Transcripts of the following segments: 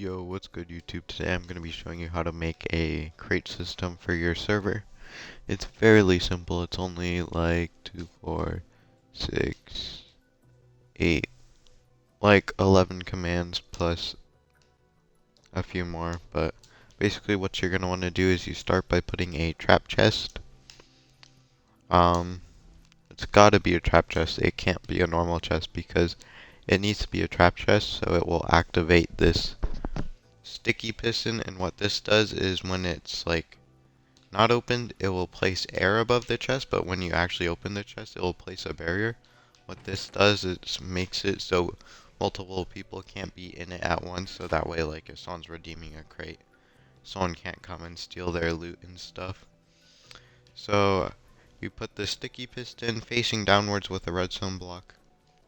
Yo, what's good YouTube? Today I'm going to be showing you how to make a crate system for your server. It's fairly simple. It's only like 2, 4, 6, 8, like 11 commands plus a few more. But basically what you're going to want to do is you start by putting a trap chest. It's got to be a trap chest. It can't be a normal chest because it needs to be a trap chest so it will activate this sticky piston. And what this does is when it's like not opened, it will place air above the chest, but when you actually open the chest, it will place a barrier. What this does is makes it so multiple people can't be in it at once, so that way, like, if someone's redeeming a crate, someone can't come and steal their loot and stuff. So, you put the sticky piston facing downwards with a redstone block,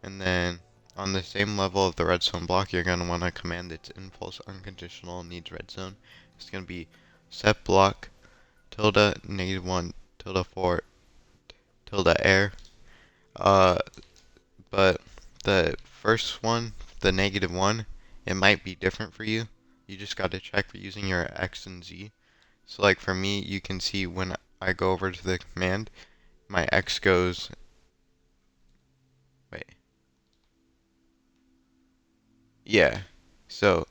and then on the same level of the redstone block, you're going to want to command its impulse unconditional needs redstone. It's going to be set block tilde -1 tilde 4 tilde air. But the first one, the -1, it might be different for you. You just got to check for using your X and Z. So like for me, you can see when I go over to the command, my X goes, wait, yeah. So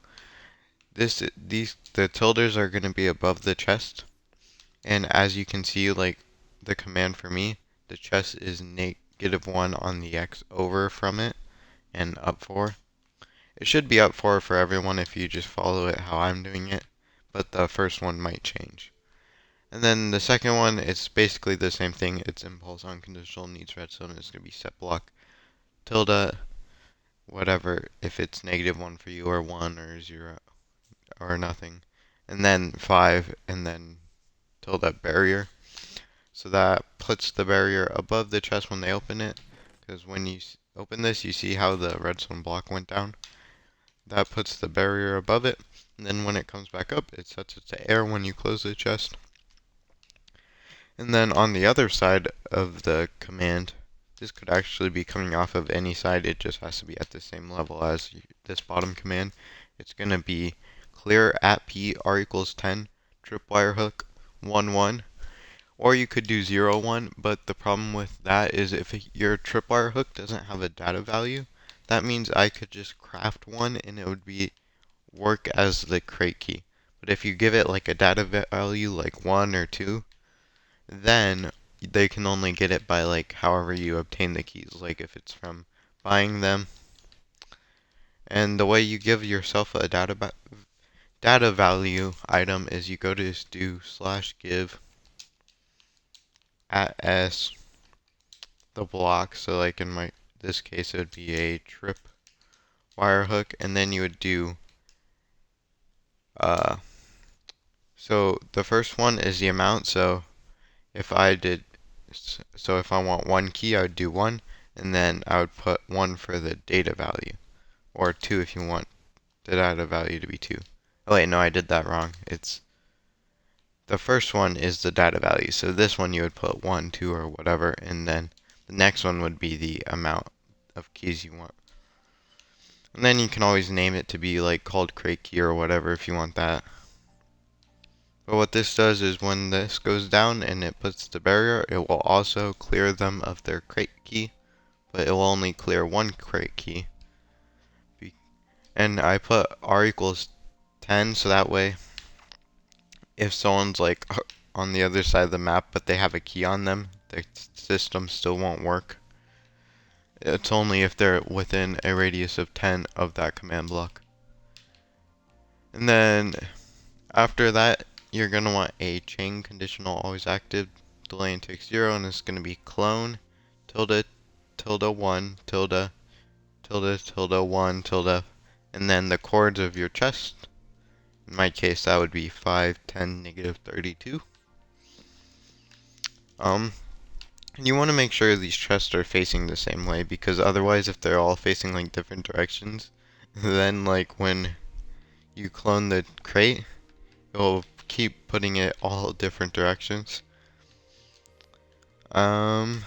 the tildes are going to be above the chest. And as you can see, like the command for me, the chest is -1 on the X over from it and up 4. It should be up 4 for everyone if you just follow it how I'm doing it, but the first one might change. And then the second one, it's basically the same thing. It's impulse unconditional needs redstone. It's going to be set block tilde whatever if it's -1 for you or 1 or 0 or nothing. And then 5 and then tilde barrier. So that puts the barrier above the chest when they open it. Because when you open this, you see how the redstone block went down. That puts the barrier above it. And then when it comes back up, it sets it to air when you close the chest. And then on the other side of the command, this could actually be coming off of any side. It just has to be at the same level as this bottom command. It's going to be clear at P R equals 10, tripwire hook 1 1. Or you could do 0 1, but the problem with that is if your tripwire hook doesn't have a data value, that means I could just craft one and it would be work as the crate key. But if you give it like a data value like 1 or 2, then they can only get it by like however you obtain the keys, like if it's from buying them. And the way you give yourself a data value item is you go to do /give at s the block. So like in this case it would be a trip wire hook, and then you would do so the first one is the amount. So if I want 1 key, I would do 1, and then I would put 1 for the data value, or 2 if you want the data value to be 2. Oh wait, no, I did that wrong. It's the first one is the data value. So this one you would put 1, 2, or whatever, and then the next one would be the amount of keys you want. And then you can always name it to be like called crate key or whatever if you want that. But what this does is when this goes down and it puts the barrier, it will also clear them of their crate key, but it will only clear 1 crate key. And I put R equals 10 so that way if someone's like on the other side of the map but they have a key on them, their system still won't work. It's only if they're within a radius of 10 of that command block. And then after that, you're going to want a chain conditional always active, delay and tick 0, and it's going to be clone tilde tilde 1 tilde tilde tilde 1 tilde, and then the chords of your chest. In my case, that would be 5, 10, -32. And you want to make sure these chests are facing the same way, because otherwise if they're all facing like different directions, then like when you clone the crate, it will keep putting it all different directions. And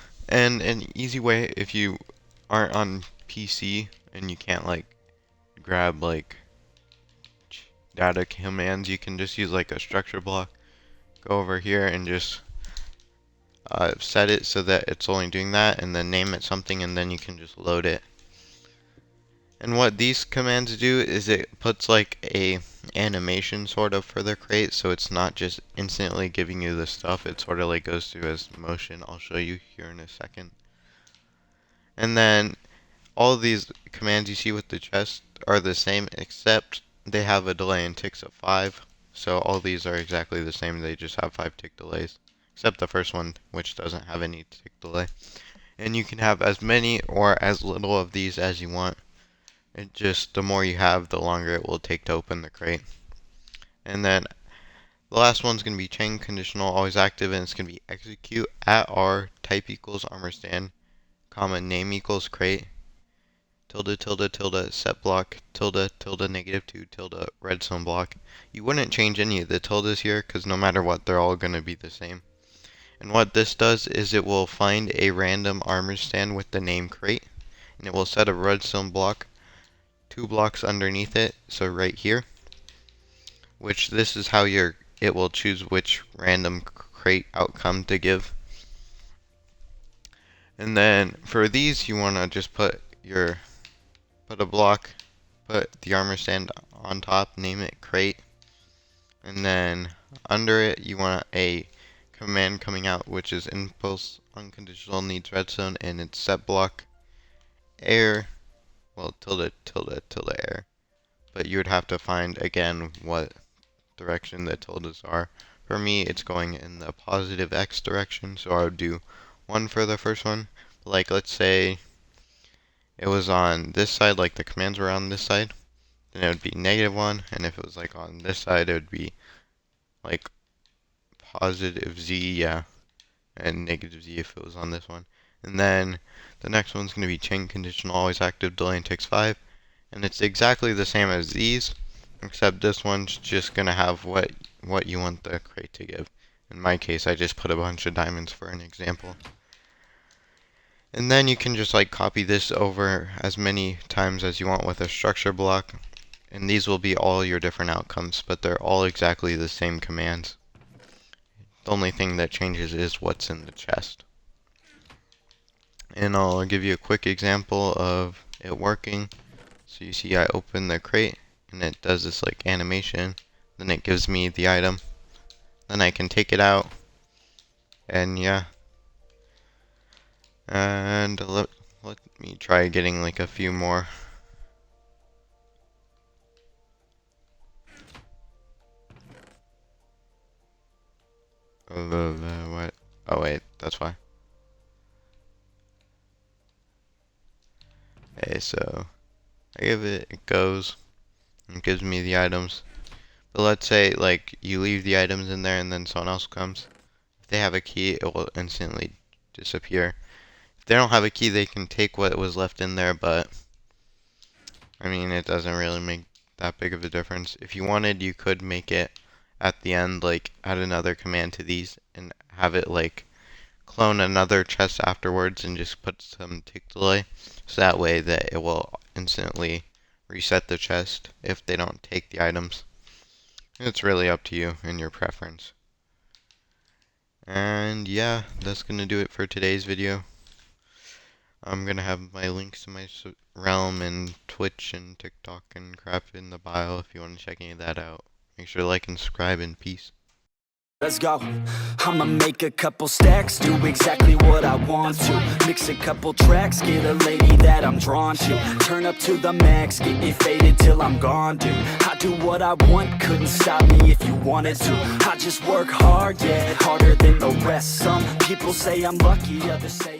an easy way if you aren't on PC and you can't like grab like data commands, you can just use like a structure block. Go over here and just set it so that it's only doing that, and then name it something, and then you can just load it. And what these commands do is it puts like a animation sort of for the crate, so it's not just instantly giving you the stuff, it sort of like goes through as motion. I'll show you here in a second. And then all of these commands you see with the chest are the same, except they have a delay in ticks of 5. So all these are exactly the same, they just have 5 tick delays. Except the first one, which doesn't have any tick delay. And you can have as many or as little of these as you want. It just, the more you have, the longer it will take to open the crate. And then the last one's going to be chain conditional, always active, and it's going to be execute at R, type equals armor stand, comma, name equals crate, tilde tilde tilde set block, tilde tilde -2 tilde redstone block. You wouldn't change any of the tildes here because no matter what, they're all going to be the same. And what this does is it will find a random armor stand with the name crate, and it will set a redstone block 2 blocks underneath it, so right here, which this is how it will choose which random crate outcome to give. And then for these, you want to just put a block, put the armor stand on top, name it crate, and then under it you want a command coming out, which is impulse unconditional needs redstone, and it's set block air, well, tilde tilde tilde air, but you would have to find again what direction the tildes are. For me, it's going in the positive X direction, so I would do 1 for the first one. Like, let's say it was on this side, like the commands were on this side, then it would be -1, and if it was like on this side, it would be like positive Z, yeah, and -Z if it was on this one. And then the next one's going to be chain conditional, always active, delay in ticks 5, and it's exactly the same as these, except this one's just going to have what you want the crate to give. In my case, I just put a bunch of diamonds for an example. And then you can just like copy this over as many times as you want with a structure block, and these will be all your different outcomes, but they're all exactly the same commands. The only thing that changes is what's in the chest. And I'll give you a quick example of it working. So you see I open the crate and it does this like animation, then it gives me the item, then I can take it out, and yeah. And let me try getting like a few more. What? Oh wait, that's why. Okay, so I give it, it goes, and it gives me the items. But let's say like you leave the items in there and then someone else comes. If they have a key, it will instantly disappear. If they don't have a key, they can take what was left in there, but I mean, it doesn't really make that big of a difference. If you wanted, you could make it at the end, like add another command to these and have it like clone another chest afterwards and just put some tick delay, so that way that it will instantly reset the chest if they don't take the items. It's really up to you and your preference. And yeah, that's gonna do it for today's video. I'm gonna have my links to my realm and Twitch and TikTok and crap in the bio if you want to check any of that out. Make sure to like and subscribe, and peace. Let's go. I'ma make a couple stacks, do exactly what I want to. Mix a couple tracks, get a lady that I'm drawn to. Turn up to the max, get me faded till I'm gone, dude. I do what I want, couldn't stop me if you wanted to. I just work hard, yeah, harder than the rest. Some people say I'm lucky, others say